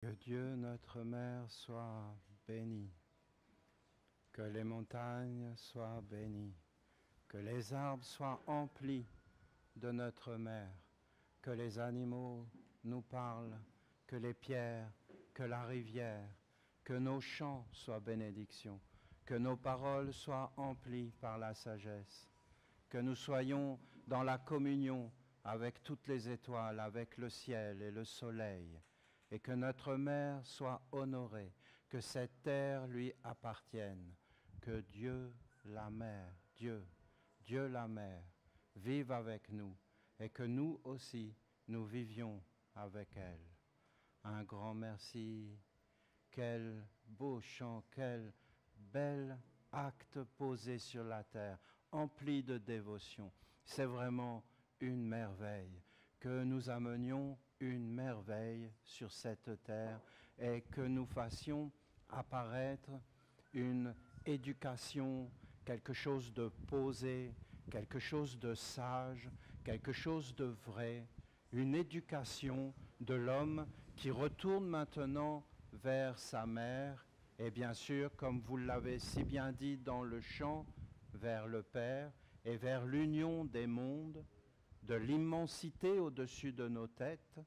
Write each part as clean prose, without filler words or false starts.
Que Dieu, notre Mère, soit béni, que les montagnes soient bénies, que les arbres soient emplis de notre Mère, que les animaux nous parlent, que les pierres, que la rivière, que nos chants soient bénédictions, que nos paroles soient emplies par la sagesse, que nous soyons dans la communion avec toutes les étoiles, avec le ciel et le soleil, et que notre Mère soit honorée, que cette terre lui appartienne, que Dieu la Mère, Dieu la Mère, vive avec nous, et que nous aussi, nous vivions avec elle. Un grand merci, quel beau chant, quel bel acte posé sur la terre, empli de dévotion. C'est vraiment une merveille que nous amenions une merveille sur cette terre et que nous fassions apparaître une éducation, quelque chose de posé, quelque chose de sage, quelque chose de vrai, une éducation de l'homme qui retourne maintenant vers sa mère et bien sûr, comme vous l'avez si bien dit dans le chant, vers le Père et vers l'union des mondes, de l'immensité au-dessus de nos têtes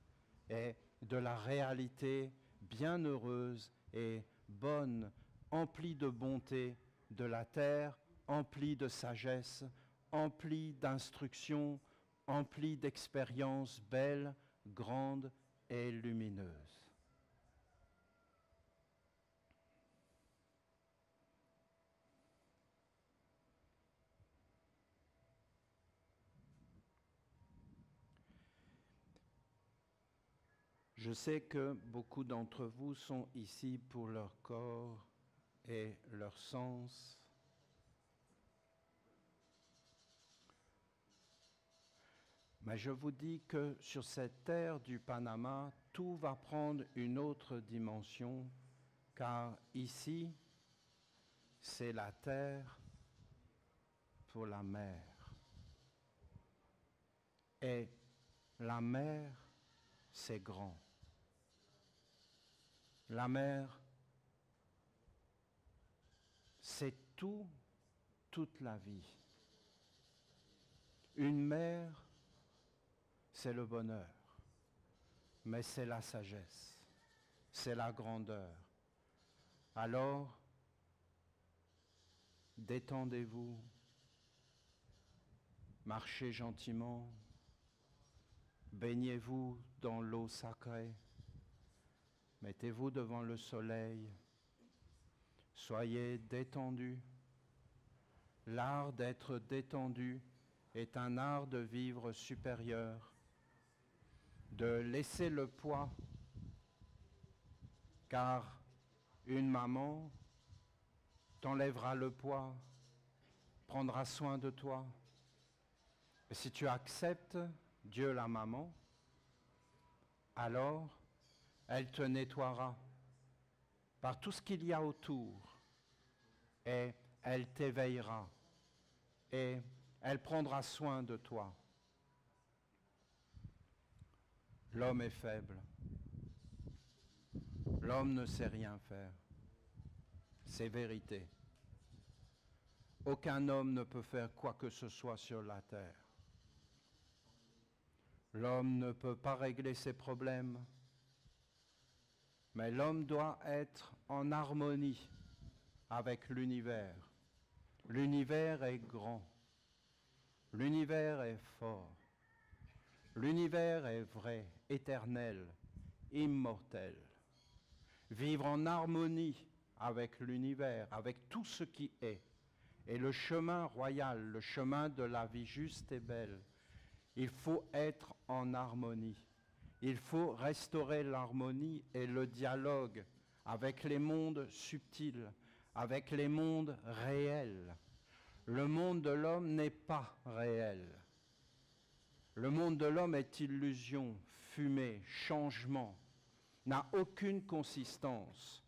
et de la réalité bienheureuse et bonne, emplie de bonté de la terre, emplie de sagesse, emplie d'instruction, emplie d'expériences belles, grandes et lumineuses. Je sais que beaucoup d'entre vous sont ici pour leur corps et leur sens. Mais je vous dis que sur cette terre du Panama, tout va prendre une autre dimension, car ici, c'est la terre pour la mer. Et la mer, c'est grand. La mer, c'est tout, toute la vie. Une mer, c'est le bonheur, mais c'est la sagesse, c'est la grandeur. Alors, détendez-vous, marchez gentiment, baignez-vous dans l'eau sacrée, mettez-vous devant le soleil, soyez détendus. L'art d'être détendu est un art de vivre supérieur, de laisser le poids, car une maman t'enlèvera le poids, prendra soin de toi. Et si tu acceptes Dieu la maman, alors elle te nettoiera par tout ce qu'il y a autour et elle t'éveillera et elle prendra soin de toi. L'homme est faible. L'homme ne sait rien faire. C'est vérité. Aucun homme ne peut faire quoi que ce soit sur la terre. L'homme ne peut pas régler ses problèmes, mais l'homme doit être en harmonie avec l'univers. L'univers est grand. L'univers est fort. L'univers est vrai, éternel, immortel. Vivre en harmonie avec l'univers, avec tout ce qui est. Et le chemin royal, le chemin de la vie juste et belle, il faut être en harmonie. Il faut restaurer l'harmonie et le dialogue avec les mondes subtils, avec les mondes réels. Le monde de l'homme n'est pas réel. Le monde de l'homme est illusion, fumée, changement, n'a aucune consistance.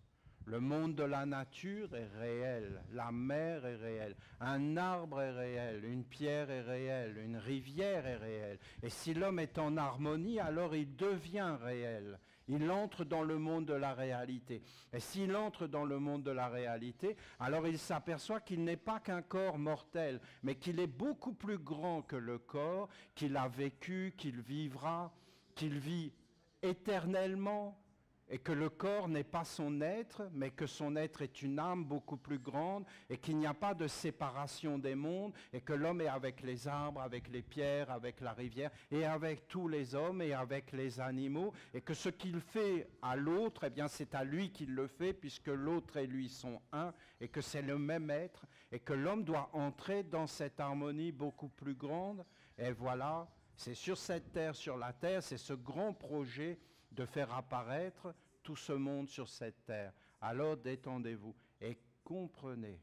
Le monde de la nature est réel, la mer est réelle, un arbre est réel, une pierre est réelle, une rivière est réelle. Et si l'homme est en harmonie, alors il devient réel. Il entre dans le monde de la réalité. Et s'il entre dans le monde de la réalité, alors il s'aperçoit qu'il n'est pas qu'un corps mortel, mais qu'il est beaucoup plus grand que le corps, qu'il a vécu, qu'il vivra, qu'il vit éternellement, et que le corps n'est pas son être, mais que son être est une âme beaucoup plus grande, et qu'il n'y a pas de séparation des mondes, et que l'homme est avec les arbres, avec les pierres, avec la rivière, et avec tous les hommes, et avec les animaux, et que ce qu'il fait à l'autre, eh bien c'est à lui qu'il le fait, puisque l'autre et lui sont un, et que c'est le même être, et que l'homme doit entrer dans cette harmonie beaucoup plus grande, et voilà, c'est sur cette terre, sur la terre, c'est ce grand projet de faire apparaître tout ce monde sur cette terre. Alors détendez-vous et comprenez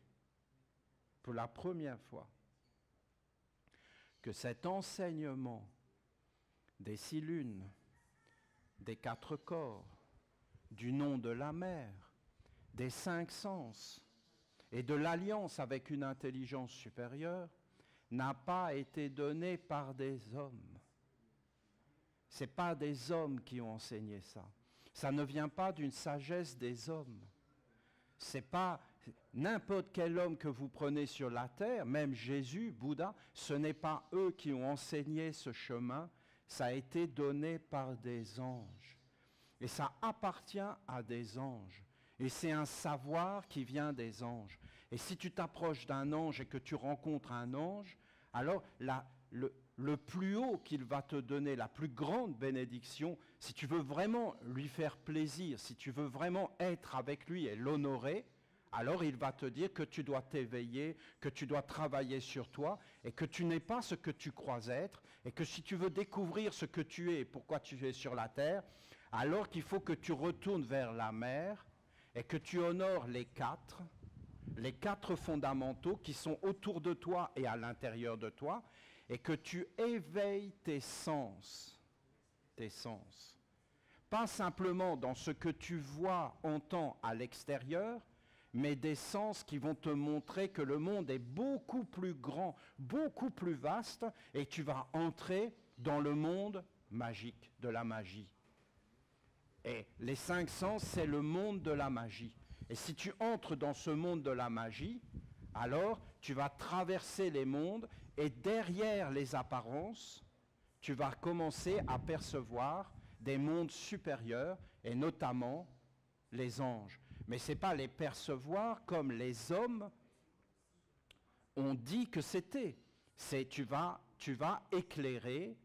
pour la première fois que cet enseignement des 6 lunes, des 4 corps, du nom de la mer, des 5 sens et de l'alliance avec une intelligence supérieure n'a pas été donné par des hommes. Ce n'est pas des hommes qui ont enseigné ça. Ça ne vient pas d'une sagesse des hommes. Ce n'est pas n'importe quel homme que vous prenez sur la terre, même Jésus, Bouddha, ce n'est pas eux qui ont enseigné ce chemin, ça a été donné par des anges. Et ça appartient à des anges. Et c'est un savoir qui vient des anges. Et si tu t'approches d'un ange et que tu rencontres un ange, alors le plus haut qu'il va te donner, la plus grande bénédiction, si tu veux vraiment lui faire plaisir, si tu veux vraiment être avec lui et l'honorer, alors il va te dire que tu dois t'éveiller, que tu dois travailler sur toi et que tu n'es pas ce que tu crois être et que si tu veux découvrir ce que tu es et pourquoi tu es sur la terre, alors qu'il faut que tu retournes vers la mer et que tu honores les quatre fondamentaux qui sont autour de toi et à l'intérieur de toi, et que tu éveilles tes sens. Pas simplement dans ce que tu vois, entends à l'extérieur, mais des sens qui vont te montrer que le monde est beaucoup plus grand, beaucoup plus vaste, et tu vas entrer dans le monde magique, de la magie. Et les 5 sens, c'est le monde de la magie. Et si tu entres dans ce monde de la magie, alors tu vas traverser les mondes et derrière les apparences, tu vas commencer à percevoir des mondes supérieurs et notamment les anges. Mais ce n'est pas les percevoir comme les hommes ont dit que c'était. C'est tu vas éclairer,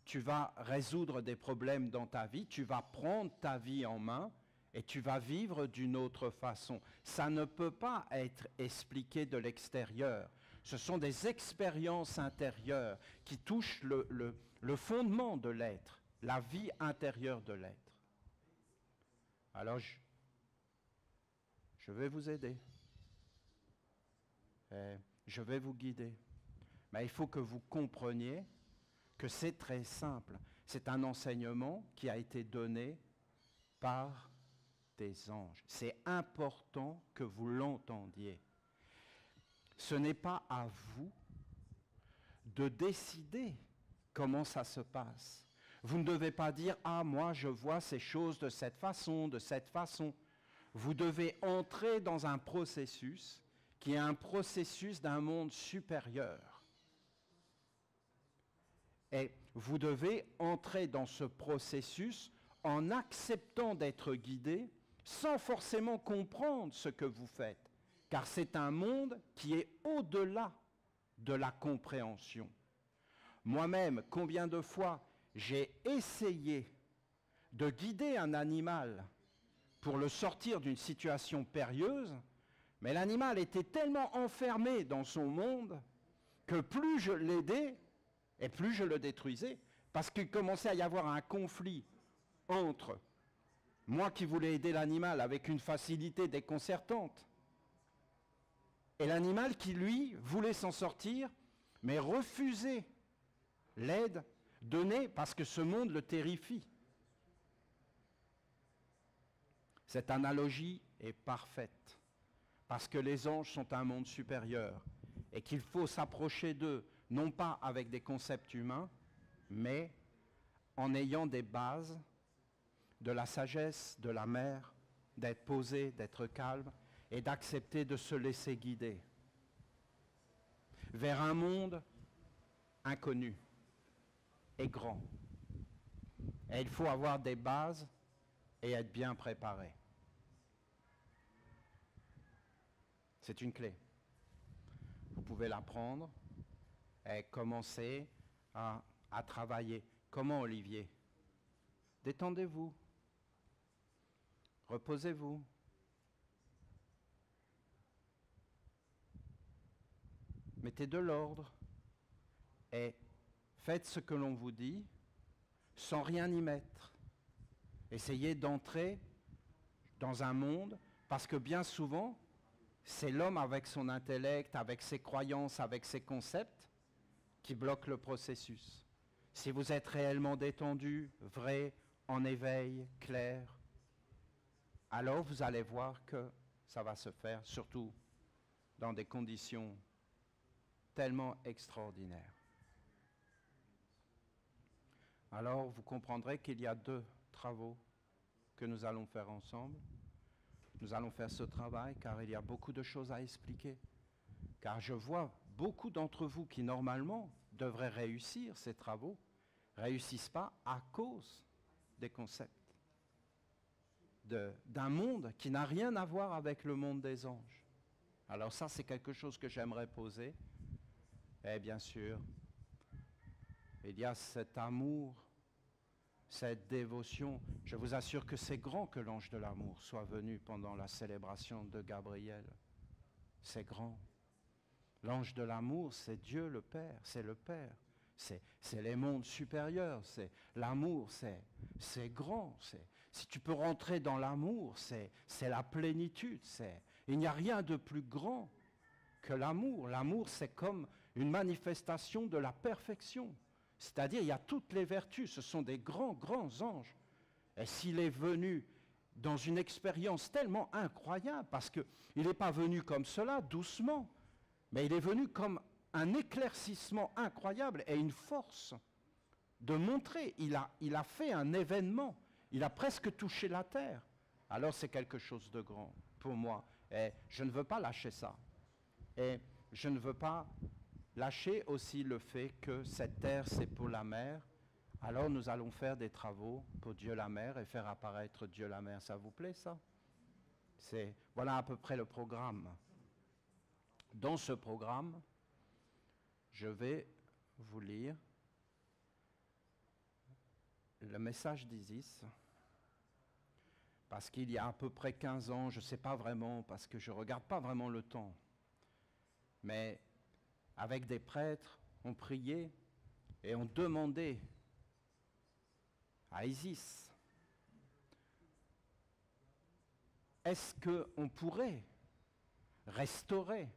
tu vas résoudre des problèmes dans ta vie, tu vas prendre ta vie en main et tu vas vivre d'une autre façon. Ça ne peut pas être expliqué de l'extérieur. Ce sont des expériences intérieures qui touchent le fondement de l'être, la vie intérieure de l'être. Alors, je vais vous aider. Je vais vous guider. Mais il faut que vous compreniez que c'est très simple. C'est un enseignement qui a été donné par des anges. C'est important que vous l'entendiez. Ce n'est pas à vous de décider comment ça se passe. Vous ne devez pas dire « Ah, moi, je vois ces choses de cette façon, de cette façon ». Vous devez entrer dans un processus qui est un processus d'un monde supérieur. Et vous devez entrer dans ce processus en acceptant d'être guidé sans forcément comprendre ce que vous faites, car c'est un monde qui est au-delà de la compréhension. Moi-même, combien de fois j'ai essayé de guider un animal pour le sortir d'une situation périlleuse, mais l'animal était tellement enfermé dans son monde que plus je l'aidais et plus je le détruisais, parce qu'il commençait à y avoir un conflit entre moi qui voulais aider l'animal avec une facilité déconcertante, et l'animal qui, lui, voulait s'en sortir, mais refusait l'aide donnée parce que ce monde le terrifie. Cette analogie est parfaite, parce que les anges sont un monde supérieur, et qu'il faut s'approcher d'eux, non pas avec des concepts humains, mais en ayant des bases de la sagesse de la mère, d'être posé, d'être calme et d'accepter de se laisser guider vers un monde inconnu et grand. Et il faut avoir des bases et être bien préparé. C'est une clé. Vous pouvez l'apprendre et commencer à travailler. Comment, Olivier? Détendez-vous. Reposez-vous. Mettez de l'ordre et faites ce que l'on vous dit sans rien y mettre. Essayez d'entrer dans un monde, parce que bien souvent, c'est l'homme avec son intellect, avec ses croyances, avec ses concepts, qui bloque le processus. Si vous êtes réellement détendu, vrai, en éveil, clair, alors vous allez voir que ça va se faire, surtout dans des conditions tellement extraordinaires. Alors vous comprendrez qu'il y a 2 travaux que nous allons faire ensemble. Nous allons faire ce travail car il y a beaucoup de choses à expliquer. Car je vois beaucoup d'entre vous qui normalement devraient réussir ces travaux, réussissent pas à cause des concepts d'un monde qui n'a rien à voir avec le monde des anges. Alors ça, c'est quelque chose que j'aimerais poser. Et bien sûr, il y a cet amour, cette dévotion. Je vous assure que c'est grand que l'ange de l'amour soit venu pendant la célébration de Gabriel. C'est grand. L'ange de l'amour, c'est Dieu le Père, c'est le Père. C'est les mondes supérieurs, c'est l'amour, c'est grand. Si tu peux rentrer dans l'amour, c'est la plénitude. Il n'y a rien de plus grand que l'amour. L'amour, c'est comme une manifestation de la perfection. C'est-à-dire, il y a toutes les vertus, ce sont des grands, grands anges. Et s'il est venu dans une expérience tellement incroyable, parce qu'il n'est pas venu comme cela, doucement, mais il est venu comme un éclaircissement incroyable et une force de montrer. Il a fait un événement, il a presque touché la terre. Alors c'est quelque chose de grand pour moi. Et je ne veux pas lâcher ça. Et je ne veux pas lâcher aussi le fait que cette terre, c'est pour la mer. Alors nous allons faire des travaux pour Dieu la mer et faire apparaître Dieu la mer. Ça vous plaît, ça? Voilà à peu près le programme. Dans ce programme, je vais vous lire le message d'Isis, parce qu'il y a à peu près 15 ans, je ne sais pas vraiment, parce que je ne regarde pas vraiment le temps, mais avec des prêtres, on priait et on demandait à Isis, est-ce qu'on pourrait restaurer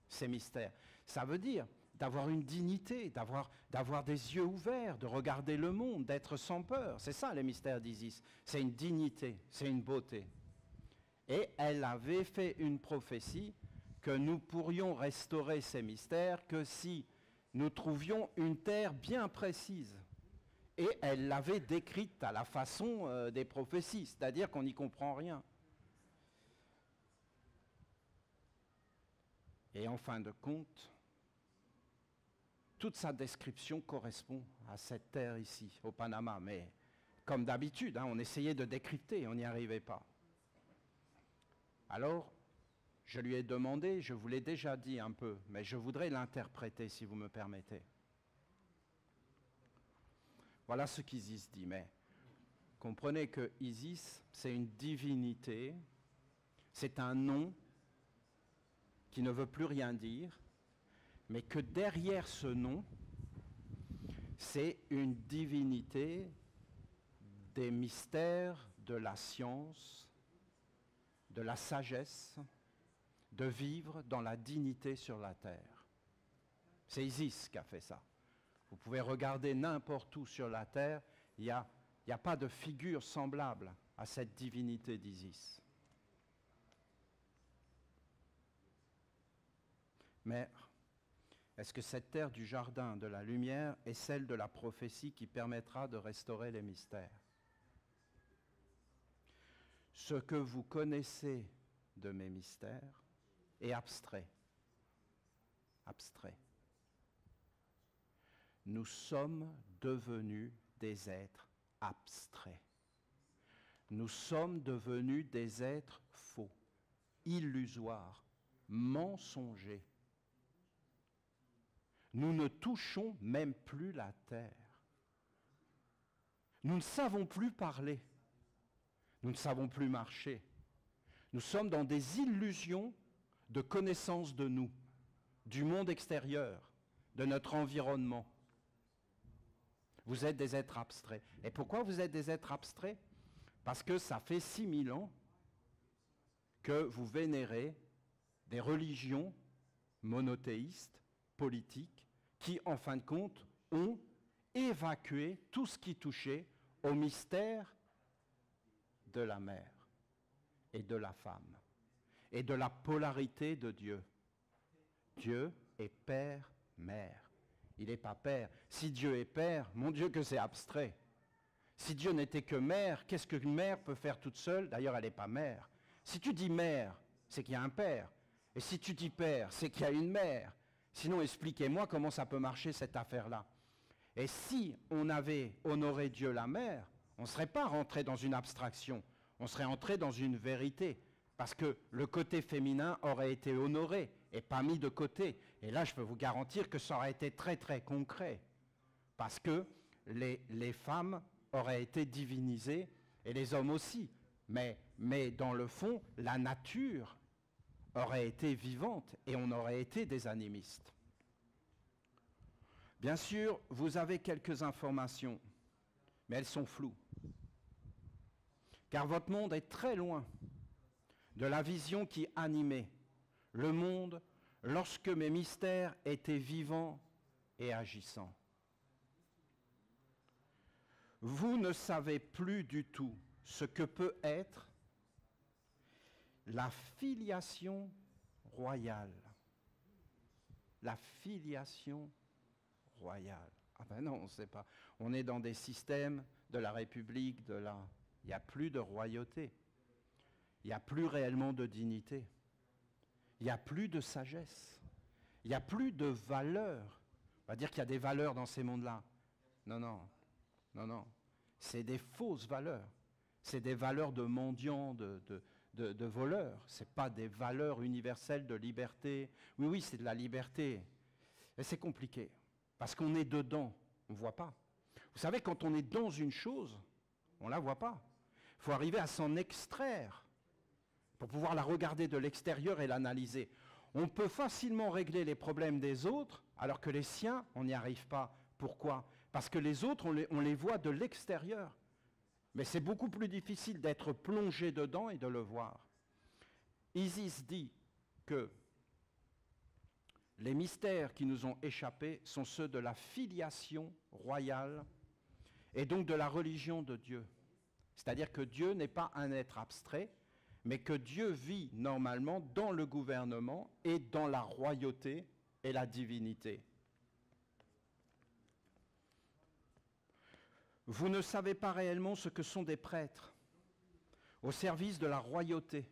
ces mystères? Ça veut dire d'avoir une dignité, d'avoir des yeux ouverts, de regarder le monde, d'être sans peur. C'est ça les mystères d'Isis. C'est une dignité, c'est une beauté. Et elle avait fait une prophétie que nous pourrions restaurer ces mystères que si nous trouvions une terre bien précise. Et elle l'avait décrite à la façon des prophéties, c'est-à-dire qu'on n'y comprend rien. Et en fin de compte, toute sa description correspond à cette terre ici, au Panama. Mais comme d'habitude, on essayait de décrypter, on n'y arrivait pas. Alors, je lui ai demandé, je vous l'ai déjà dit un peu, mais je voudrais l'interpréter si vous me permettez. Voilà ce qu'Isis dit, mais comprenez que Isis, c'est une divinité, c'est un nom qui ne veut plus rien dire, mais que derrière ce nom, c'est une divinité des mystères de la science, de la sagesse, de vivre dans la dignité sur la terre. C'est Isis qui a fait ça. Vous pouvez regarder n'importe où sur la terre, il n'y a pas de figure semblable à cette divinité d'Isis. Mais est-ce que cette terre du jardin de la lumière est celle de la prophétie qui permettra de restaurer les mystères? Ce que vous connaissez de mes mystères est abstrait. Abstrait. Nous sommes devenus des êtres abstraits. Nous sommes devenus des êtres faux, illusoires, mensongers. Nous ne touchons même plus la terre. Nous ne savons plus parler. Nous ne savons plus marcher. Nous sommes dans des illusions de connaissance de nous, du monde extérieur, de notre environnement. Vous êtes des êtres abstraits. Et pourquoi vous êtes des êtres abstraits? Parce que ça fait 6000 ans que vous vénérez des religions monothéistes, politiques, qui, en fin de compte, ont évacué tout ce qui touchait au mystère de la mère et de la femme et de la polarité de Dieu. Dieu est père, mère. Il n'est pas père. Si Dieu est père, mon Dieu que c'est abstrait. Si Dieu n'était que mère, qu'est-ce qu'une mère peut faire toute seule? D'ailleurs, elle n'est pas mère. Si tu dis mère, c'est qu'il y a un père. Et si tu dis père, c'est qu'il y a une mère. Sinon, expliquez-moi comment ça peut marcher cette affaire-là. Et si on avait honoré Dieu la mère, on ne serait pas rentré dans une abstraction, on serait entré dans une vérité. Parce que le côté féminin aurait été honoré et pas mis de côté. Et là, je peux vous garantir que ça aurait été très très concret. Parce que les femmes auraient été divinisées, et les hommes aussi. Mais dans le fond, la nature aurait été vivante et on aurait été des animistes. Bien sûr, vous avez quelques informations, mais elles sont floues. Car votre monde est très loin de la vision qui animait le monde lorsque mes mystères étaient vivants et agissants. Vous ne savez plus du tout ce que peut être la filiation royale. La filiation royale. Ah ben non, on ne sait pas. On est dans des systèmes de la République, il n'y a plus de royauté. Il n'y a plus réellement de dignité. Il n'y a plus de sagesse. Il n'y a plus de valeurs. On va dire qu'il y a des valeurs dans ces mondes-là. Non, non. Non, non. C'est des fausses valeurs. C'est des valeurs de mendiants, de voleurs. Ce n'est pas des valeurs universelles de liberté. Oui, oui, c'est de la liberté. Mais c'est compliqué. Parce qu'on est dedans. On ne voit pas. Vous savez, quand on est dans une chose, on ne la voit pas. Il faut arriver à s'en extraire pour pouvoir la regarder de l'extérieur et l'analyser. On peut facilement régler les problèmes des autres, alors que les siens, on n'y arrive pas. Pourquoi? Parce que les autres, on les voit de l'extérieur. Mais c'est beaucoup plus difficile d'être plongé dedans et de le voir. Isis dit que les mystères qui nous ont échappé sont ceux de la filiation royale et donc de la religion de Dieu. C'est-à-dire que Dieu n'est pas un être abstrait, mais que Dieu vit normalement dans le gouvernement et dans la royauté et la divinité. Vous ne savez pas réellement ce que sont des prêtres au service de la royauté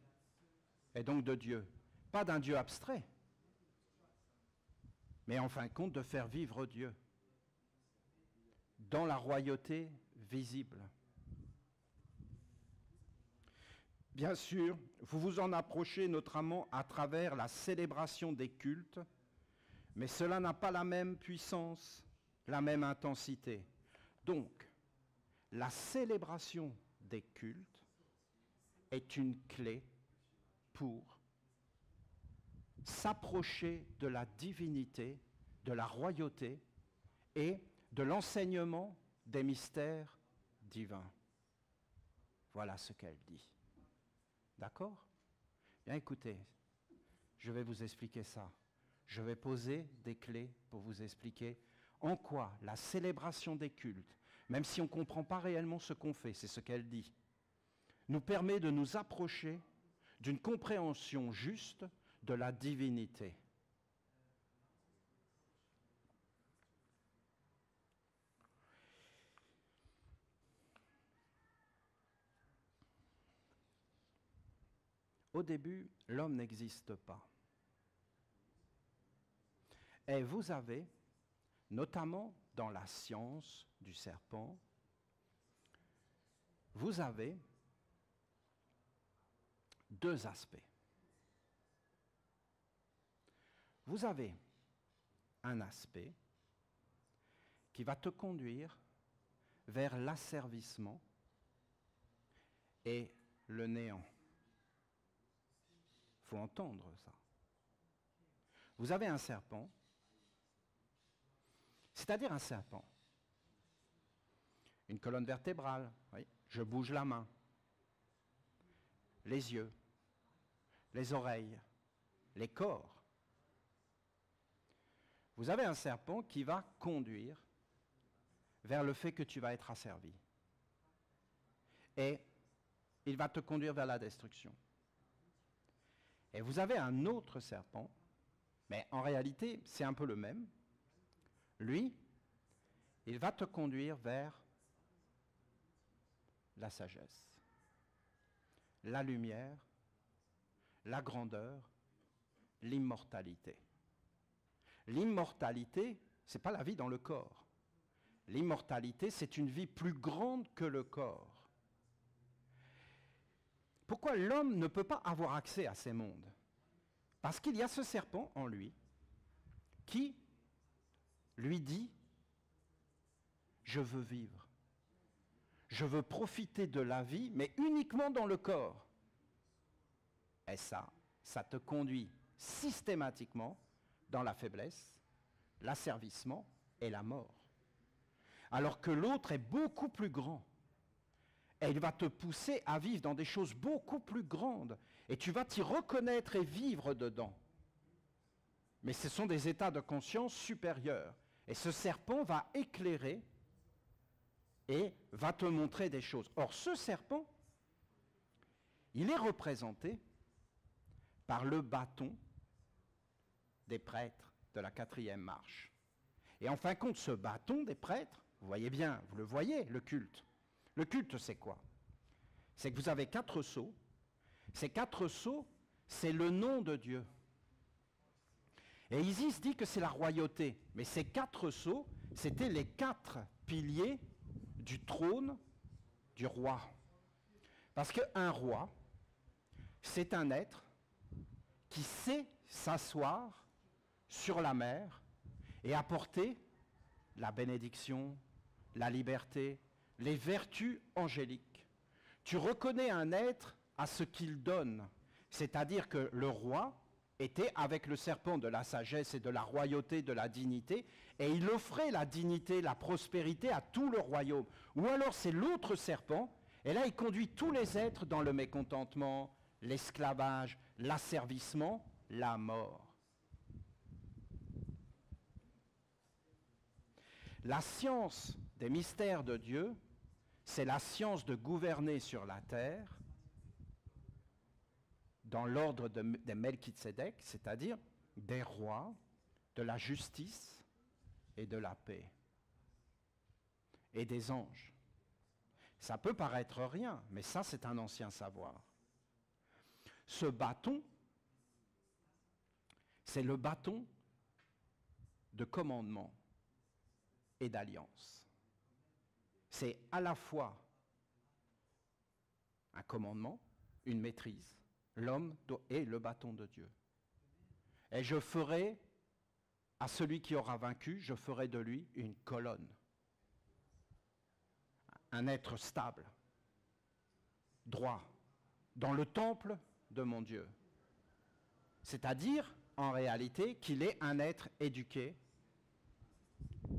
et donc de Dieu. Pas d'un Dieu abstrait, mais en fin de compte de faire vivre Dieu dans la royauté visible. Bien sûr, vous vous en approchez notamment à travers la célébration des cultes, mais cela n'a pas la même puissance, la même intensité. Donc, la célébration des cultes est une clé pour s'approcher de la divinité, de la royauté et de l'enseignement des mystères divins. Voilà ce qu'elle dit. D'accord? Bien écoutez, je vais vous expliquer ça. Je vais poser des clés pour vous expliquer en quoi la célébration des cultes, même si on ne comprend pas réellement ce qu'on fait, c'est ce qu'elle dit, nous permet de nous approcher d'une compréhension juste de la divinité. Au début, l'homme n'existe pas. Et vous avez, notamment dans la science du serpent, vous avez deux aspects. Vous avez un aspect qui va te conduire vers l'asservissement et le néant. Il faut entendre ça. Vous avez un serpent, c'est-à-dire un serpent. Une colonne vertébrale, oui. Je bouge la main, les yeux, les oreilles, les corps. Vous avez un serpent qui va conduire vers le fait que tu vas être asservi. Et il va te conduire vers la destruction. Et vous avez un autre serpent, mais en réalité, c'est un peu le même. Lui, il va te conduire vers la sagesse, la lumière, la grandeur, l'immortalité. L'immortalité, ce n'est pas la vie dans le corps. L'immortalité, c'est une vie plus grande que le corps. Pourquoi l'homme ne peut pas avoir accès à ces mondes? Parce qu'il y a ce serpent en lui qui lui dit « Je veux vivre. Je veux profiter de la vie, mais uniquement dans le corps. » Et ça te conduit systématiquement dans la faiblesse, l'asservissement et la mort. Alors que l'autre est beaucoup plus grand. Et il va te pousser à vivre dans des choses beaucoup plus grandes. Et tu vas t'y reconnaître et vivre dedans. Mais ce sont des états de conscience supérieurs. Et ce serpent va éclairer et va te montrer des choses. Or, ce serpent, il est représenté par le bâton des prêtres de la 4e marche. Et en fin de compte, ce bâton des prêtres, vous voyez bien, vous le voyez, le culte. Le culte, c'est quoi? C'est que vous avez 4 sceaux. Ces 4 sceaux, c'est le nom de Dieu. Et Isis dit que c'est la royauté. Mais ces 4 sceaux, c'était les 4 piliers du trône du roi. Parce qu'un roi, c'est un être qui sait s'asseoir sur la mer et apporter la bénédiction, la liberté, les vertus angéliques. Tu reconnais un être à ce qu'il donne, c'est-à-dire que le roi était avec le serpent de la sagesse et de la royauté, de la dignité, et il offrait la dignité, la prospérité à tout le royaume. Ou alors c'est l'autre serpent, et là il conduit tous les êtres dans le mécontentement, l'esclavage, l'asservissement, la mort. La science des mystères de Dieu, c'est la science de gouverner sur la terre dans l'ordre des Melchizedek, c'est-à-dire des rois, de la justice et de la paix, et des anges. Ça peut paraître rien, mais ça c'est un ancien savoir. Ce bâton, c'est le bâton de commandement et d'alliance. C'est à la fois un commandement, une maîtrise. L'homme est le bâton de Dieu. Et je ferai à celui qui aura vaincu, je ferai de lui une colonne. Un être stable, droit, dans le temple de mon Dieu. C'est-à-dire, en réalité, qu'il est un être éduqué,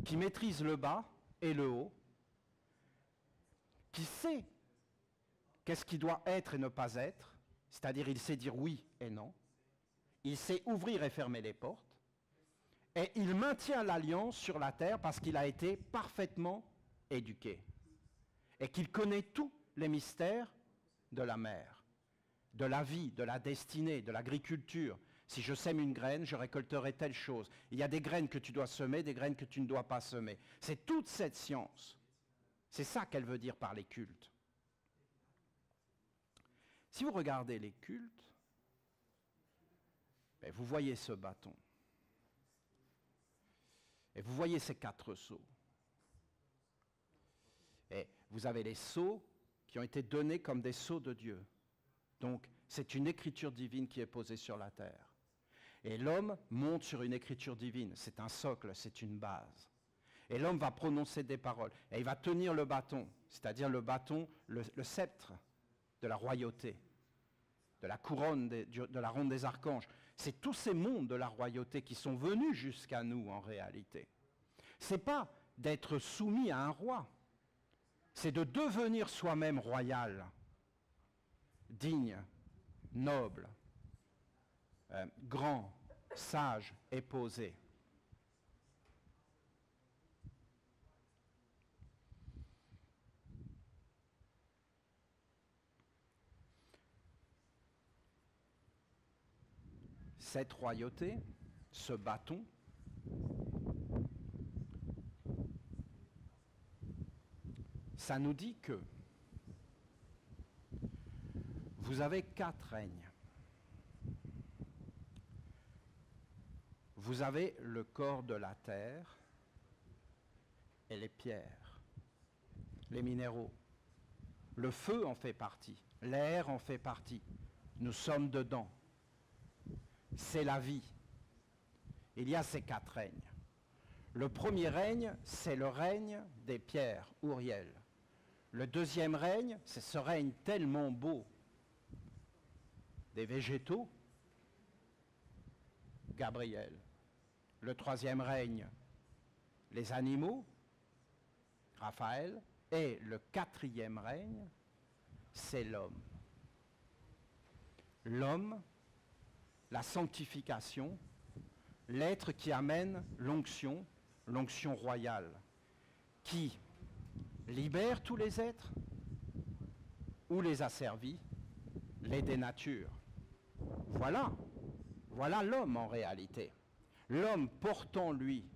qui maîtrise le bas et le haut, qui sait qu'est-ce qui doit être et ne pas être, c'est-à-dire il sait dire oui et non, il sait ouvrir et fermer les portes, et il maintient l'alliance sur la terre parce qu'il a été parfaitement éduqué, et qu'il connaît tous les mystères de la mer, de la vie, de la destinée, de l'agriculture. Si je sème une graine, je récolterai telle chose. Il y a des graines que tu dois semer, des graines que tu ne dois pas semer. C'est toute cette science. C'est ça qu'elle veut dire par les cultes. Si vous regardez les cultes, Et vous voyez ce bâton. Et vous voyez ces 4 sceaux. Et vous avez les sceaux qui ont été donnés comme des sceaux de Dieu. Donc, c'est une écriture divine qui est posée sur la terre. Et l'homme monte sur une écriture divine. C'est un socle, c'est une base. Et l'homme va prononcer des paroles. Et il va tenir le bâton, c'est-à-dire le bâton, le sceptre de la royauté, de la couronne, de la ronde des archanges. C'est tous ces mondes de la royauté qui sont venus jusqu'à nous en réalité. Ce n'est pas d'être soumis à un roi, c'est de devenir soi-même royal, digne, noble, grand, sage et posé. Cette royauté, ce bâton, ça nous dit que vous avez 4 règnes. Vous avez le corps de la terre et les pierres, les minéraux. Le feu en fait partie, l'air en fait partie. Nous sommes dedans. C'est la vie. Il y a ces 4 règnes. Le premier règne, c'est le règne des pierres, Uriel. Le deuxième règne, c'est ce règne tellement beau des végétaux, Gabriel. Le troisième règne, les animaux, Raphaël. Et le 4e règne, c'est l'homme. L'homme, la sanctification, l'être qui amène l'onction royale, qui libère tous les êtres ou les asservit, les dénature. Voilà l'homme en réalité. L'homme portant lui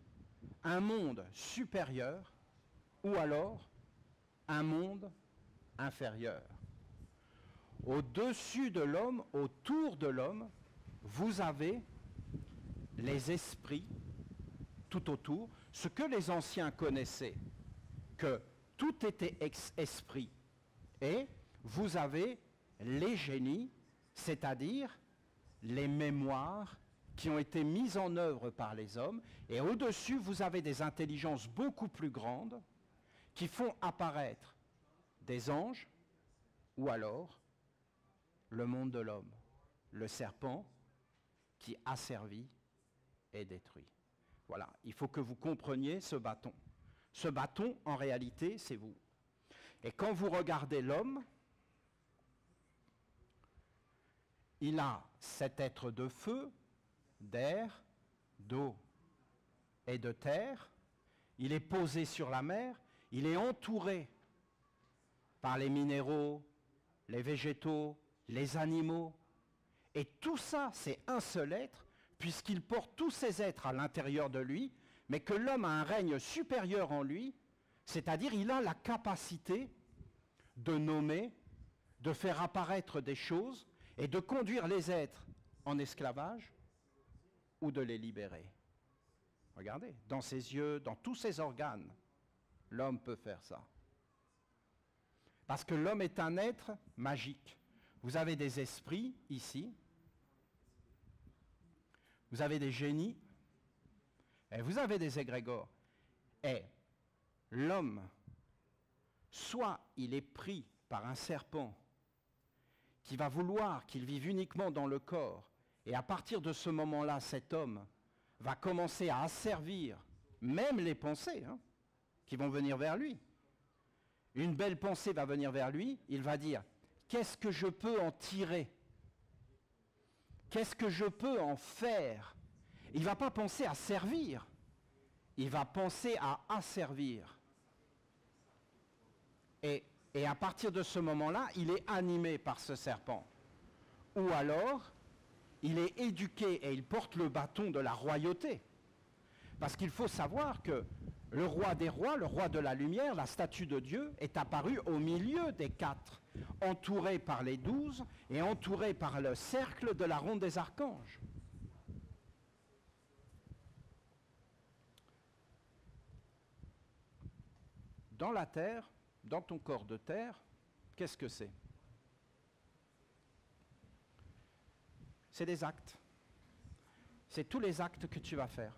un monde supérieur ou alors un monde inférieur. Au-dessus de l'homme, autour de l'homme, vous avez les esprits tout autour, ce que les anciens connaissaient, que tout était esprit. Et vous avez les génies, c'est-à-dire les mémoires qui ont été mises en œuvre par les hommes. Et au-dessus, vous avez des intelligences beaucoup plus grandes qui font apparaître des anges ou alors le monde de l'homme, le serpent qui asservit et détruit. Voilà, il faut que vous compreniez ce bâton. Ce bâton, en réalité, c'est vous. Et quand vous regardez l'homme, il a cet être de feu, d'air, d'eau et de terre. Il est posé sur la mer, il est entouré par les minéraux, les végétaux, les animaux. Et tout ça, c'est un seul être, puisqu'il porte tous ces êtres à l'intérieur de lui, mais que l'homme a un règne supérieur en lui, c'est-à-dire il a la capacité de nommer, de faire apparaître des choses et de conduire les êtres en esclavage ou de les libérer. Regardez, dans ses yeux, dans tous ses organes, l'homme peut faire ça. Parce que l'homme est un être magique. Vous avez des esprits ici, vous avez des génies, et vous avez des égrégores. Et l'homme, soit il est pris par un serpent qui va vouloir qu'il vive uniquement dans le corps, et à partir de ce moment-là, cet homme va commencer à asservir même les pensées qui vont venir vers lui. Une belle pensée va venir vers lui, il va dire « Qu'est-ce que je peux en tirer ? Qu'est-ce que je peux en faire ?» Il ne va pas penser à servir, il va penser à asservir. Et à partir de ce moment-là, il est animé par ce serpent. Ou alors, il est éduqué et il porte le bâton de la royauté. Parce qu'il faut savoir que le roi des rois, le roi de la lumière, la statue de Dieu, est apparu au milieu des 4, entouré par les 12 et entouré par le cercle de la ronde des archanges. dans la terre, dans ton corps de terre, qu'est-ce que c'est? C'est des actes. C'est tous les actes que tu vas faire.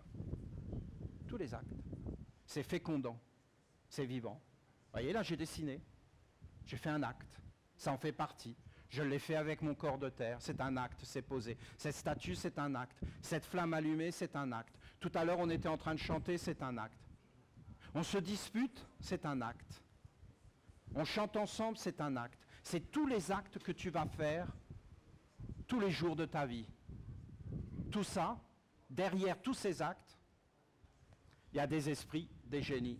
Tous les actes. C'est fécondant. C'est vivant. Vous voyez, là, j'ai dessiné. J'ai fait un acte. Ça en fait partie. Je l'ai fait avec mon corps de terre. C'est un acte, c'est posé. Cette statue, c'est un acte. Cette flamme allumée, c'est un acte. Tout à l'heure, on était en train de chanter, c'est un acte. On se dispute, c'est un acte. On chante ensemble, c'est un acte. C'est tous les actes que tu vas faire tous les jours de ta vie. Tout ça, derrière tous ces actes, il y a des esprits, des génies,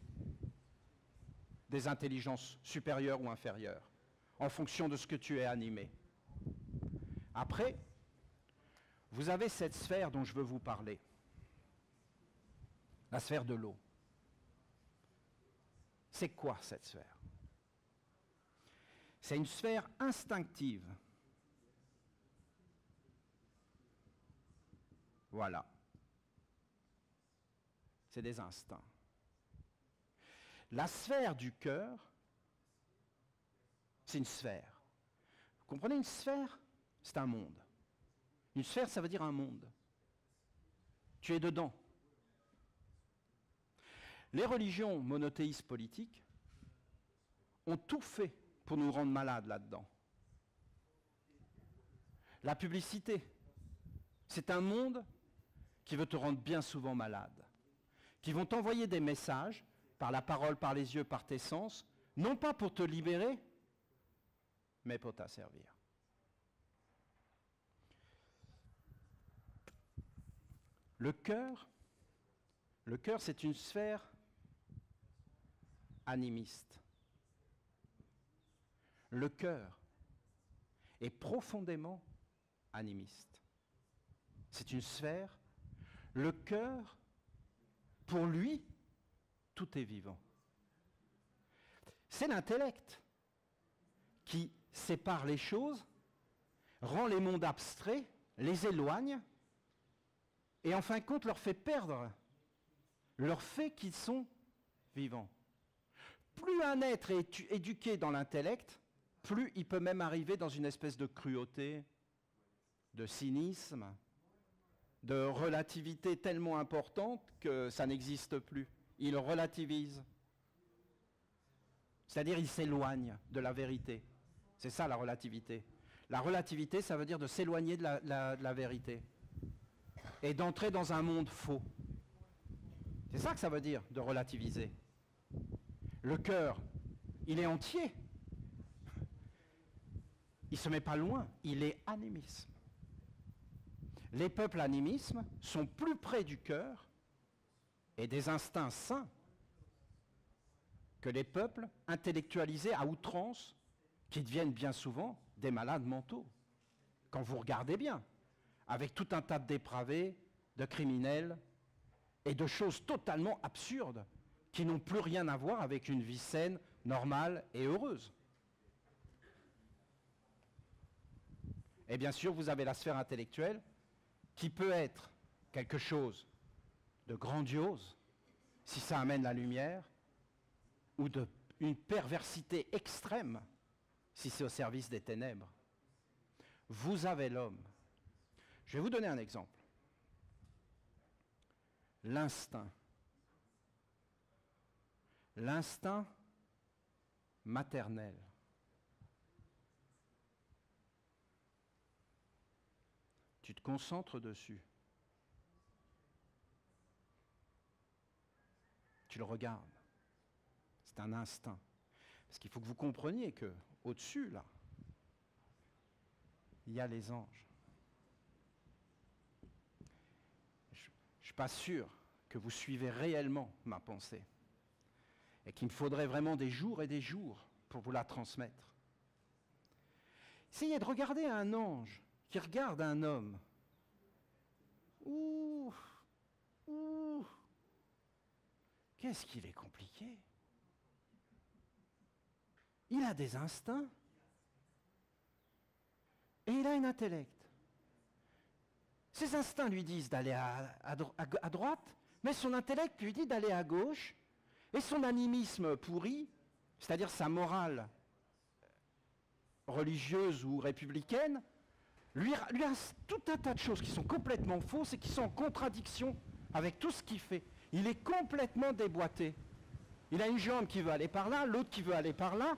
des intelligences supérieures ou inférieures, en fonction de ce que tu es animé. Après, vous avez cette sphère dont je veux vous parler, la sphère de l'eau. C'est quoi cette sphère? C'est une sphère instinctive. Voilà. C'est des instincts. La sphère du cœur, c'est une sphère. Vous comprenez, une sphère, c'est un monde. Une sphère, ça veut dire un monde. Tu es dedans. Les religions monothéistes politiques ont tout fait pour nous rendre malades là-dedans. La publicité, c'est un monde qui veut te rendre bien souvent malade, qui vont t'envoyer des messages par la parole, par les yeux, par tes sens, non pas pour te libérer, mais pour t'asservir. Le cœur, c'est une sphère animiste. Le cœur est profondément animiste. C'est une sphère. Le cœur, pour lui, tout est vivant. C'est l'intellect qui sépare les choses, rend les mondes abstraits, les éloigne, et en fin de compte leur fait perdre leur fait qu'ils sont vivants. Plus un être est éduqué dans l'intellect, plus il peut même arriver dans une espèce de cruauté, de cynisme, de relativité tellement importante que ça n'existe plus. Il relativise. C'est-à-dire il s'éloigne de la vérité. C'est ça la relativité. La relativité, ça veut dire de s'éloigner de la vérité et d'entrer dans un monde faux. C'est ça que ça veut dire, de relativiser. Le cœur, il est entier. Il ne se met pas loin, il est animisme. Les peuples animismes sont plus près du cœur et des instincts sains que les peuples intellectualisés à outrance qui deviennent bien souvent des malades mentaux. Quand vous regardez bien, avec tout un tas de dépravés, de criminels et de choses totalement absurdes qui n'ont plus rien à voir avec une vie saine, normale et heureuse. Et bien sûr, vous avez la sphère intellectuelle qui peut être quelque chose de grandiose si ça amène la lumière, ou une perversité extrême si c'est au service des ténèbres. Vous avez l'homme. Je vais vous donner un exemple. L'instinct. L'instinct maternel. Tu te concentres dessus. Tu le regardes. C'est un instinct. Parce qu'il faut que vous compreniez que au-dessus, là, il y a les anges. Je ne suis pas sûr que vous suivez réellement ma pensée. Et qu'il me faudrait vraiment des jours et des jours pour vous la transmettre. Essayez de regarder un ange qui regarde un homme. Ouh, ouh, qu'est-ce qu'il est compliqué. Il a des instincts et il a un intellect. Ses instincts lui disent d'aller à droite, mais son intellect lui dit d'aller à gauche, Et son animisme pourri, c'est-à-dire sa morale religieuse ou républicaine, lui a tout un tas de choses qui sont complètement fausses et qui sont en contradiction avec tout ce qu'il fait. Il est complètement déboîté. Il a une jambe qui veut aller par là, l'autre qui veut aller par là.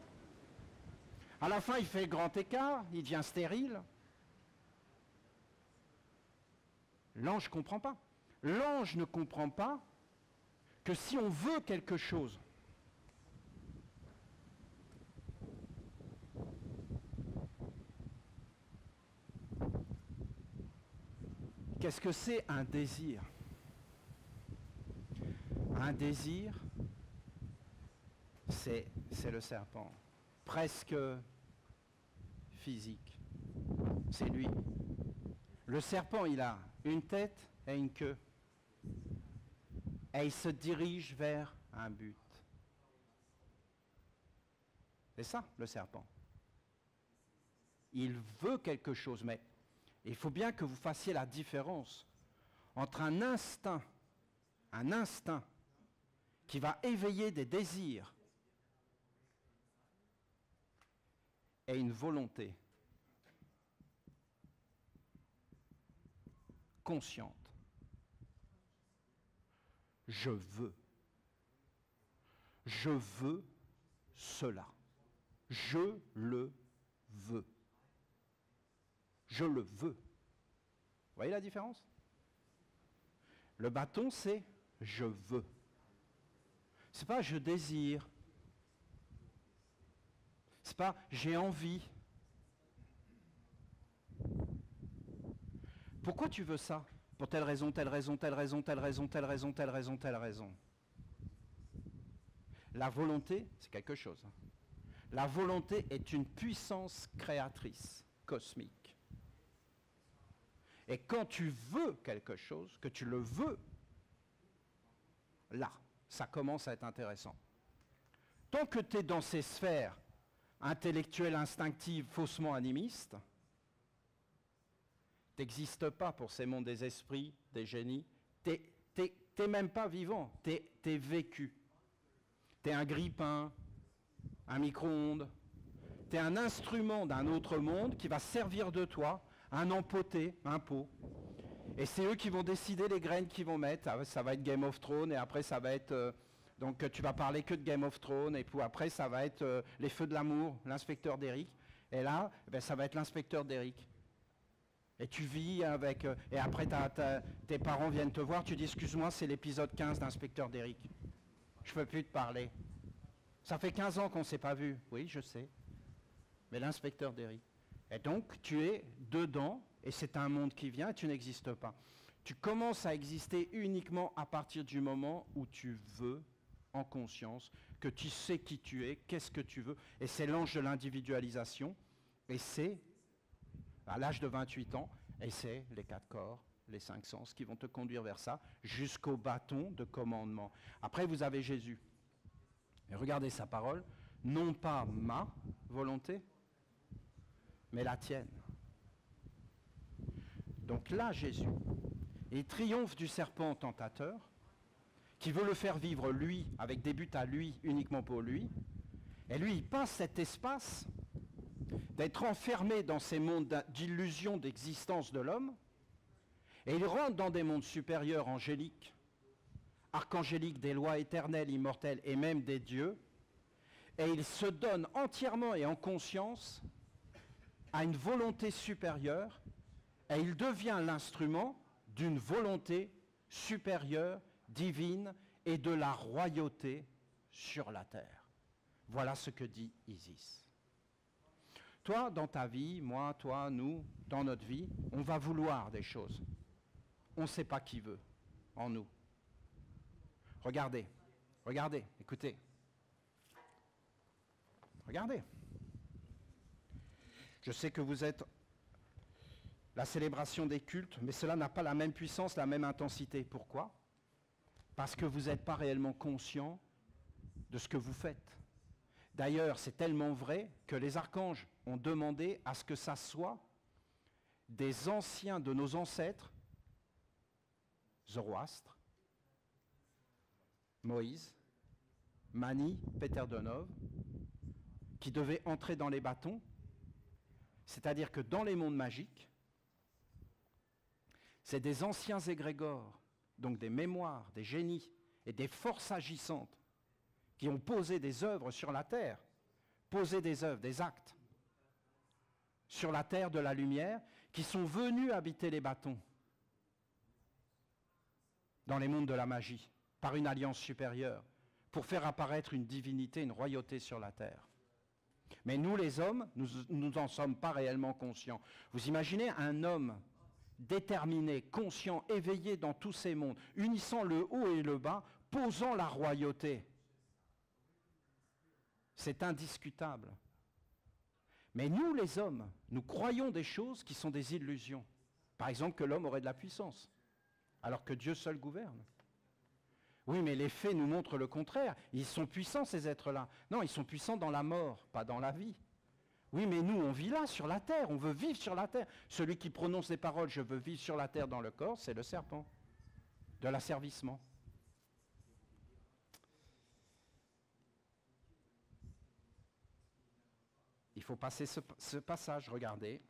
À la fin, il fait grand écart, il devient stérile. L'ange ne comprend pas. L'ange ne comprend pas que si on veut quelque chose, qu'est-ce que c'est un désir? Un désir, c'est le serpent, presque physique. C'est lui. Le serpent, il a une tête et une queue. Et il se dirige vers un but. C'est ça, le serpent. Il veut quelque chose, mais il faut bien que vous fassiez la différence entre un instinct qui va éveiller des désirs et une volonté consciente. Je veux cela. Je le veux. Je le veux. Vous voyez la différence? Le bâton, c'est je veux. C'est pas je désire. C'est pas j'ai envie. Pourquoi tu veux ça? Pour telle raison, telle raison, telle raison, telle raison, telle raison, telle raison, telle raison. La volonté, c'est quelque chose. La volonté est une puissance créatrice, cosmique. Et quand tu veux quelque chose, que tu le veux, là, ça commence à être intéressant. Tant que tu es dans ces sphères intellectuelles, instinctives, faussement animistes, tu n'existes pas pour ces mondes des esprits, des génies. Tu n'es même pas vivant, tu es vécu. Tu es un grille-pain, un micro-ondes. Tu es un instrument d'un autre monde qui va servir de toi, un empoté, un pot. Et c'est eux qui vont décider les graines qu'ils vont mettre. Ça va être Game of Thrones et après ça va être... donc tu vas parler que de Game of Thrones et puis après ça va être les feux de l'amour, l'inspecteur d'Eric. Et là, ça va être l'inspecteur d'Eric. Et tu vis avec... et après tes parents viennent te voir, tu dis excuse-moi, c'est l'épisode 15 d'inspecteur d'Eric. Je ne peux plus te parler. Ça fait 15 ans qu'on ne s'est pas vu. Oui, je sais. Mais l'inspecteur d'Eric. Et donc, tu es dedans, et c'est un monde qui vient, et tu n'existes pas. Tu commences à exister uniquement à partir du moment où tu veux, en conscience, que tu sais qui tu es, qu'est-ce que tu veux. Et c'est l'ange de l'individualisation, et c'est, à l'âge de 28 ans, et c'est les 4 corps, les 5 sens qui vont te conduire vers ça, jusqu'au bâton de commandement. Après, vous avez Jésus. Et regardez sa parole, non pas ma volonté, mais la tienne. Donc là, Jésus, il triomphe du serpent tentateur, qui veut le faire vivre lui, avec des buts à lui, uniquement pour lui. Et lui, il passe cet espace d'être enfermé dans ces mondes d'illusions d'existence de l'homme, et il rentre dans des mondes supérieurs angéliques, archangéliques, des lois éternelles, immortelles, et même des dieux, et il se donne entièrement et en conscience à une volonté supérieure, et il devient l'instrument d'une volonté supérieure, divine, et de la royauté sur la terre. Voilà ce que dit Isis. Toi, dans ta vie, moi, toi, nous, dans notre vie, on va vouloir des choses. On ne sait pas qui veut en nous. Regardez, regardez, écoutez. Regardez. Je sais que vous êtes la célébration des cultes, mais cela n'a pas la même puissance, la même intensité. Pourquoi? Parce que vous n'êtes pas réellement conscient de ce que vous faites. D'ailleurs, c'est tellement vrai que les archanges ont demandé à ce que ça soit des anciens de nos ancêtres, Zoroastre, Moïse, Mani Peterdonov, qui devait entrer dans les bâtons, c'est-à-dire que dans les mondes magiques, c'est des anciens égrégores, donc des mémoires, des génies et des forces agissantes qui ont posé des œuvres sur la terre, posé des œuvres, des actes sur la terre de la lumière, qui sont venus habiter les bâtons dans les mondes de la magie, par une alliance supérieure, pour faire apparaître une divinité, une royauté sur la terre. Mais nous, les hommes, nous n'en sommes pas réellement conscients. Vous imaginez un homme déterminé, conscient, éveillé dans tous ces mondes, unissant le haut et le bas, posant la royauté. C'est indiscutable. Mais nous, les hommes, nous croyons des choses qui sont des illusions. Par exemple, que l'homme aurait de la puissance, alors que Dieu seul gouverne. Oui, mais les faits nous montrent le contraire. Ils sont puissants, ces êtres-là. Non, ils sont puissants dans la mort, pas dans la vie. Oui, mais nous, on vit là, sur la terre, on veut vivre sur la terre. Celui qui prononce les paroles « je veux vivre sur la terre dans le corps », c'est le serpent, de l'asservissement. Il faut passer ce passage, regardez.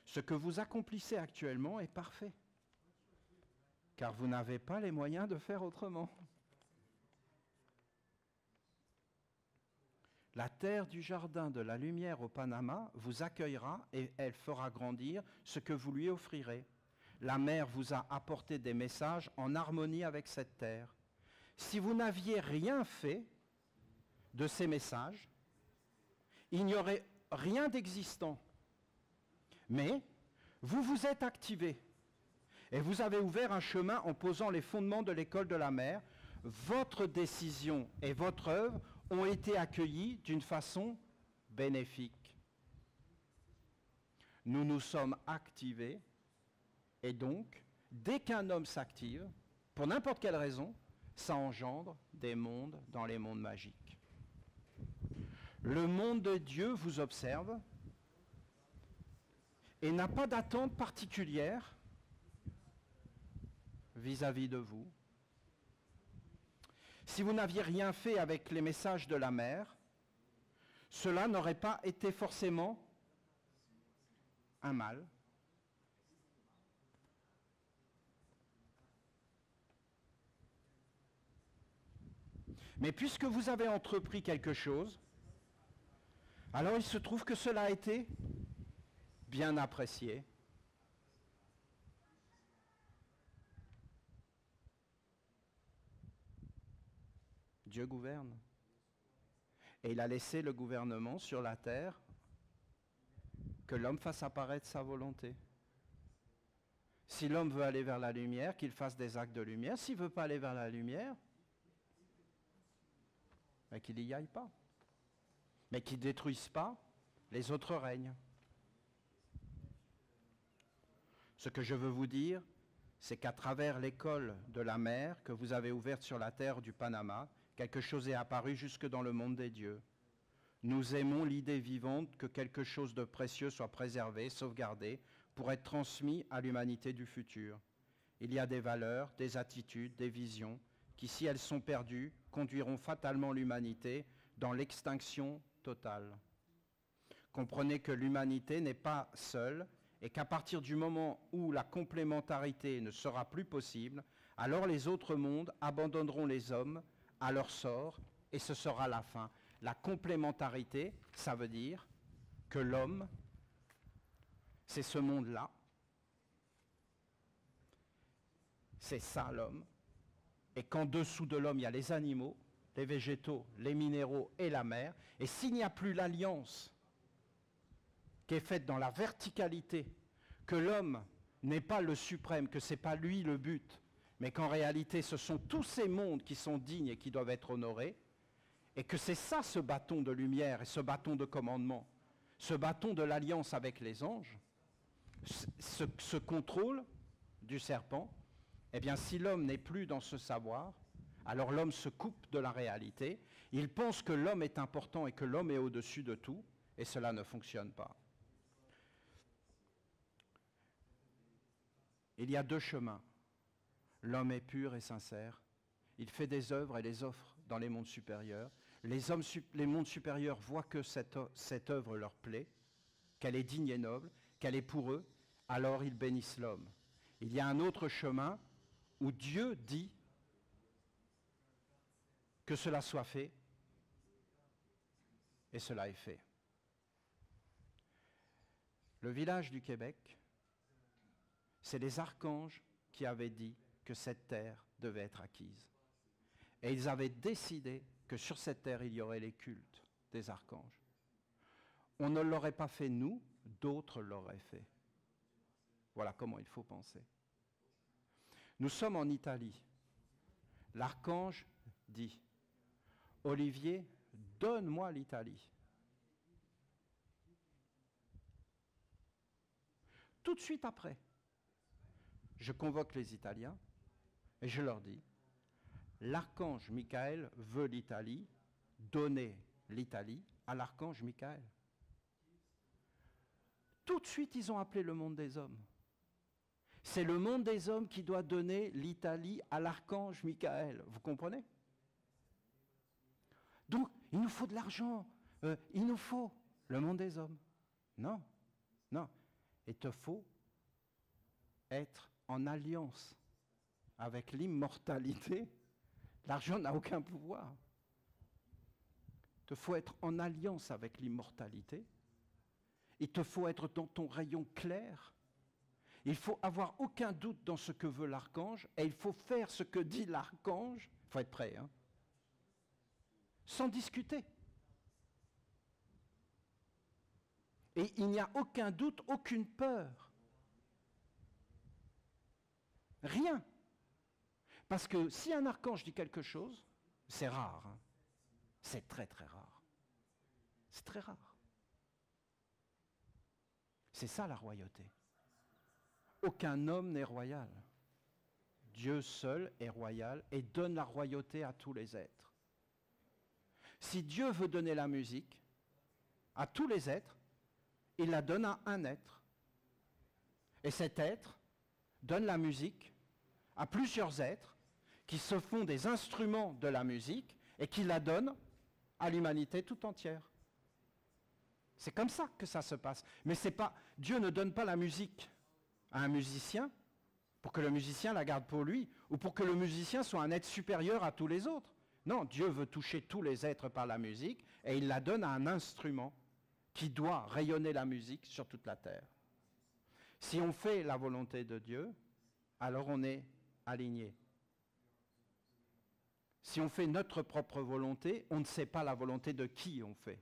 Ce que vous accomplissez actuellement est parfait, car vous n'avez pas les moyens de faire autrement. La terre du jardin de la lumière au Panama vous accueillera et elle fera grandir ce que vous lui offrirez. La mer vous a apporté des messages en harmonie avec cette terre. Si vous n'aviez rien fait de ces messages, il n'y aurait rien d'existant. Mais vous vous êtes activé et vous avez ouvert un chemin en posant les fondements de l'école de la mer. Votre décision et votre œuvre ont été accueillis d'une façon bénéfique. Nous nous sommes activés et donc, dès qu'un homme s'active, pour n'importe quelle raison, ça engendre des mondes dans les mondes magiques. Le monde de Dieu vous observe et n'a pas d'attente particulière vis-à-vis de vous. Si vous n'aviez rien fait avec les messages de la mer, cela n'aurait pas été forcément un mal. Mais puisque vous avez entrepris quelque chose, alors il se trouve que cela a été bien apprécié. Dieu gouverne. Et il a laissé le gouvernement sur la terre, que l'homme fasse apparaître sa volonté. Si l'homme veut aller vers la lumière, qu'il fasse des actes de lumière. S'il ne veut pas aller vers la lumière, ben qu'il n'y aille pas. Mais qu'il ne détruise pas les autres règnes. Ce que je veux vous dire, c'est qu'à travers l'école de la mer que vous avez ouverte sur la terre du Panama, quelque chose est apparu jusque dans le monde des dieux. Nous aimons l'idée vivante que quelque chose de précieux soit préservé, sauvegardé, pour être transmis à l'humanité du futur. Il y a des valeurs, des attitudes, des visions, qui, si elles sont perdues, conduiront fatalement l'humanité dans l'extinction totale. Comprenez que l'humanité n'est pas seule et qu'à partir du moment où la complémentarité ne sera plus possible, alors les autres mondes abandonneront les hommes à leur sort et ce sera la fin. La complémentarité, ça veut dire que l'homme, c'est ce monde-là, c'est ça l'homme, et qu'en dessous de l'homme, il y a les animaux, les végétaux, les minéraux et la mer, et s'il n'y a plus l'alliance qui est faite dans la verticalité, que l'homme n'est pas le suprême, que ce n'est pas lui le but, mais qu'en réalité ce sont tous ces mondes qui sont dignes et qui doivent être honorés, et que c'est ça ce bâton de lumière et ce bâton de commandement, ce bâton de l'alliance avec les anges, ce contrôle du serpent, eh bien si l'homme n'est plus dans ce savoir, alors l'homme se coupe de la réalité, il pense que l'homme est important et que l'homme est au-dessus de tout, et cela ne fonctionne pas. Il y a deux chemins. L'homme est pur et sincère. Il fait des œuvres et les offre dans les mondes supérieurs. les mondes supérieurs voient que cette œuvre leur plaît, qu'elle est digne et noble, qu'elle est pour eux, alors ils bénissent l'homme. Il y a un autre chemin où Dieu dit que cela soit fait, et cela est fait. Le village du Québec, c'est les archanges qui avaient dit que cette terre devait être acquise. Et ils avaient décidé que sur cette terre, il y aurait les cultes des archanges. On ne l'aurait pas fait nous, d'autres l'auraient fait. Voilà comment il faut penser. Nous sommes en Italie. L'archange dit, Olivier, donne-moi l'Italie. Tout de suite après, je convoque les Italiens et je leur dis, l'archange Michael veut l'Italie, donnez l'Italie à l'archange Michael. Tout de suite, ils ont appelé le monde des hommes. C'est le monde des hommes qui doit donner l'Italie à l'archange Michael. Vous comprenez? Donc, il nous faut de l'argent. Il nous faut le monde des hommes. Non, non. Il te faut être en alliance avec l'immortalité. L'argent n'a aucun pouvoir. Il te faut être en alliance avec l'immortalité. Il te faut être dans ton rayon clair. Il faut avoir aucun doute dans ce que veut l'archange et il faut faire ce que dit l'archange. Il faut être prêt, hein, sans discuter. Et il n'y a aucun doute, aucune peur. Rien. Parce que si un archange dit quelque chose, c'est rare. Hein. C'est très très rare. C'est très rare. C'est ça la royauté. Aucun homme n'est royal. Dieu seul est royal et donne la royauté à tous les êtres. Si Dieu veut donner la musique à tous les êtres, il la donne à un être. Et cet être donne la musique à plusieurs êtres qui se font des instruments de la musique et qui la donnent à l'humanité tout entière. C'est comme ça que ça se passe. Mais c'est pas, Dieu ne donne pas la musique à un musicien pour que le musicien la garde pour lui ou pour que le musicien soit un être supérieur à tous les autres. Non, Dieu veut toucher tous les êtres par la musique et il la donne à un instrument qui doit rayonner la musique sur toute la terre. Si on fait la volonté de Dieu, alors on est aligné. Si on fait notre propre volonté, on ne sait pas la volonté de qui on fait.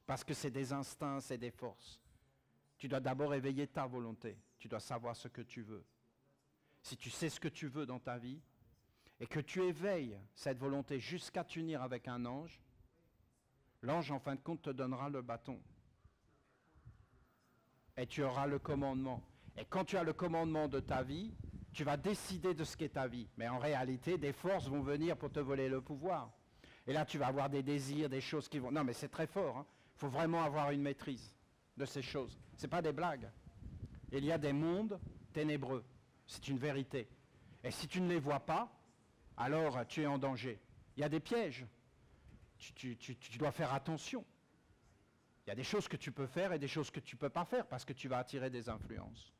Parce que c'est des instincts, c'est des forces. Tu dois d'abord éveiller ta volonté. Tu dois savoir ce que tu veux. Si tu sais ce que tu veux dans ta vie, et que tu éveilles cette volonté jusqu'à t'unir avec un ange, l'ange, en fin de compte, te donnera le bâton. Et tu auras le commandement. Et quand tu as le commandement de ta vie, tu vas décider de ce qu'est ta vie. Mais en réalité, des forces vont venir pour te voler le pouvoir. Et là, tu vas avoir des désirs, des choses qui vont... Non, mais c'est très fort. Hein. Il faut vraiment avoir une maîtrise de ces choses. Ce n'est pas des blagues. Il y a des mondes ténébreux. C'est une vérité. Et si tu ne les vois pas, alors tu es en danger. Il y a des pièges. Tu dois faire attention. Il y a des choses que tu peux faire et des choses que tu ne peux pas faire parce que tu vas attirer des influences.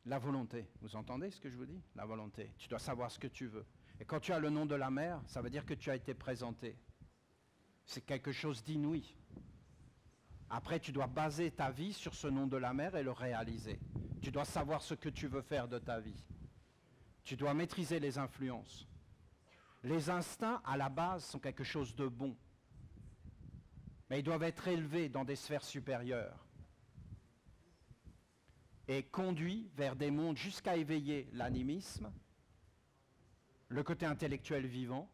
La volonté, vous entendez ce que je vous dis? La volonté. Tu dois savoir ce que tu veux. Et quand tu as le nom de la mère, ça veut dire que tu as été présenté. C'est quelque chose d'inouï. Après, tu dois baser ta vie sur ce nom de la mère et le réaliser. Tu dois savoir ce que tu veux faire de ta vie. Tu dois maîtriser les influences. Les instincts, à la base, sont quelque chose de bon. Mais ils doivent être élevés dans des sphères supérieures et conduits vers des mondes jusqu'à éveiller l'animisme, le côté intellectuel vivant.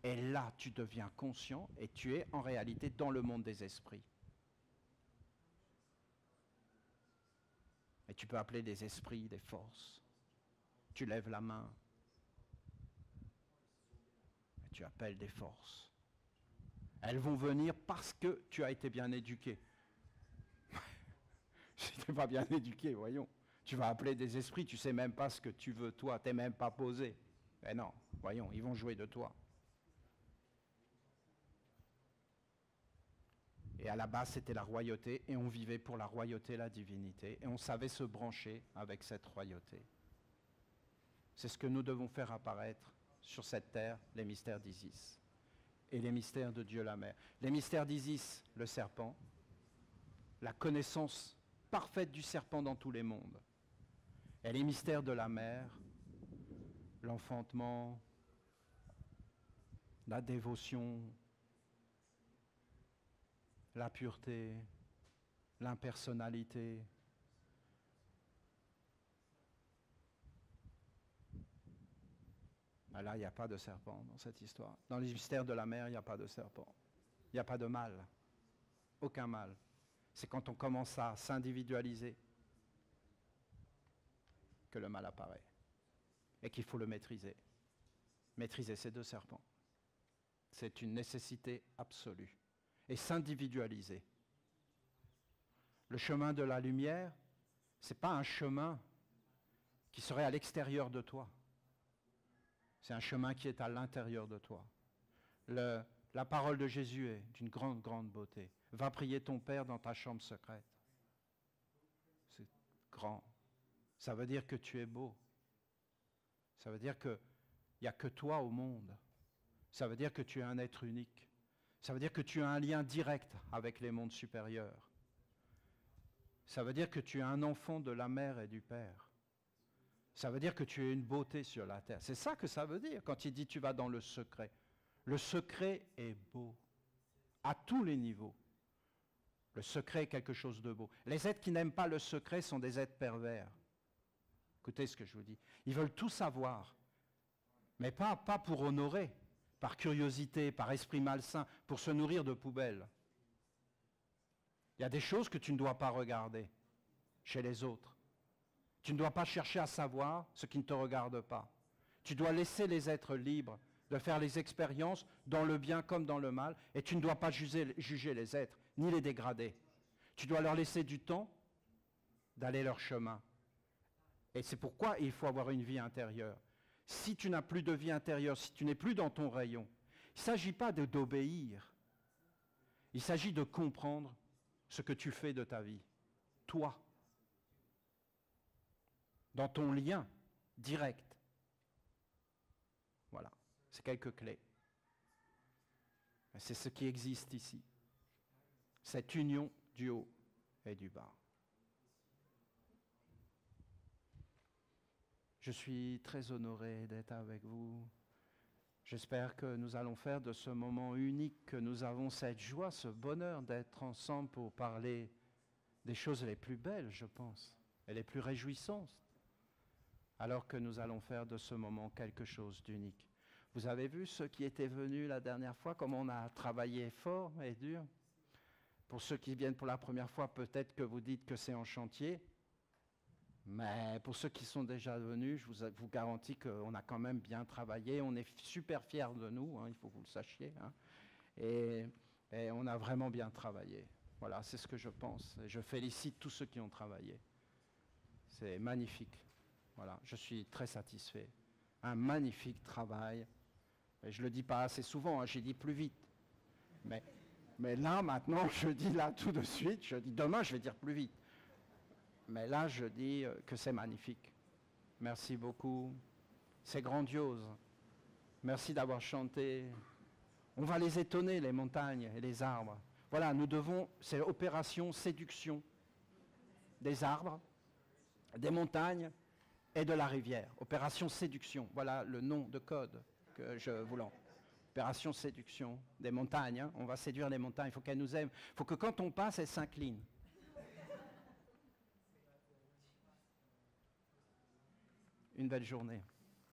Et là, tu deviens conscient et tu es en réalité dans le monde des esprits. Et tu peux appeler des esprits, des forces. Tu lèves la main. Et tu appelles des forces. Elles vont venir parce que tu as été bien éduqué. Si tu n'es pas bien éduqué, voyons. Tu vas appeler des esprits, tu ne sais même pas ce que tu veux toi, tu n'es même pas posé. Mais non, voyons, ils vont jouer de toi. Et à la base, c'était la royauté, et on vivait pour la royauté et la divinité, et on savait se brancher avec cette royauté. C'est ce que nous devons faire apparaître sur cette terre, les mystères d'Isis, et les mystères de Dieu la Mère. Les mystères d'Isis, le serpent, la connaissance parfaite du serpent dans tous les mondes, et les mystères de la Mère, l'enfantement, la dévotion, la pureté, l'impersonnalité. Ah là, il n'y a pas de serpent dans cette histoire. Dans les mystères de la mer, il n'y a pas de serpent. Il n'y a pas de mal. Aucun mal. C'est quand on commence à s'individualiser que le mal apparaît. Et qu'il faut le maîtriser. Maîtriser ces deux serpents. C'est une nécessité absolue. Et s'individualiser. Le chemin de la lumière, ce n'est pas un chemin qui serait à l'extérieur de toi. C'est un chemin qui est à l'intérieur de toi. La parole de Jésus est d'une grande, grande beauté. Va prier ton Père dans ta chambre secrète. C'est grand. Ça veut dire que tu es beau. Ça veut dire qu'il n'y a que toi au monde. Ça veut dire que tu es un être unique. Ça veut dire que tu as un lien direct avec les mondes supérieurs. Ça veut dire que tu es un enfant de la mère et du Père. Ça veut dire que tu es une beauté sur la terre. C'est ça que ça veut dire quand il dit tu vas dans le secret. Le secret est beau, à tous les niveaux. Le secret est quelque chose de beau. Les êtres qui n'aiment pas le secret sont des êtres pervers. Écoutez ce que je vous dis. Ils veulent tout savoir, mais pas pour honorer, par curiosité, par esprit malsain, pour se nourrir de poubelles. Il y a des choses que tu ne dois pas regarder chez les autres. Tu ne dois pas chercher à savoir ce qui ne te regarde pas. Tu dois laisser les êtres libres de faire les expériences dans le bien comme dans le mal, et tu ne dois pas juger les êtres, ni les dégrader. Tu dois leur laisser du temps d'aller leur chemin. Et c'est pourquoi il faut avoir une vie intérieure. Si tu n'as plus de vie intérieure, si tu n'es plus dans ton rayon, il ne s'agit pas d'obéir. Il s'agit de comprendre ce que tu fais de ta vie. Toi. Dans ton lien direct. Voilà. C'est quelques clés. C'est ce qui existe ici. Cette union du haut et du bas. Je suis très honoré d'être avec vous. J'espère que nous allons faire de ce moment unique, que nous avons cette joie, ce bonheur d'être ensemble pour parler des choses les plus belles, je pense, et les plus réjouissantes, alors que nous allons faire de ce moment quelque chose d'unique. Vous avez vu ceux qui étaient venus la dernière fois, comme on a travaillé fort et dur? Pour ceux qui viennent pour la première fois, peut-être que vous dites que c'est en chantier. Mais pour ceux qui sont déjà venus, je vous garantis qu'on a quand même bien travaillé. On est super fiers de nous, hein, il faut que vous le sachiez. Hein. Et on a vraiment bien travaillé. Voilà, c'est ce que je pense. Et je félicite tous ceux qui ont travaillé. C'est magnifique. Voilà, je suis très satisfait. Un magnifique travail. Et je ne le dis pas assez souvent, hein, j'ai dit plus vite. Mais là, maintenant, je dis là tout de suite, je dis demain, je vais dire plus vite. Mais là, je dis que c'est magnifique. Merci beaucoup. C'est grandiose. Merci d'avoir chanté. On va les étonner, les montagnes et les arbres. Voilà, nous devons, c'est l'opération séduction des arbres, des montagnes et de la rivière. Opération séduction, voilà le nom de code que je vous lance. Opération séduction des montagnes. Hein. On va séduire les montagnes, il faut qu'elles nous aiment. Il faut que quand on passe, elles s'inclinent. Une belle journée.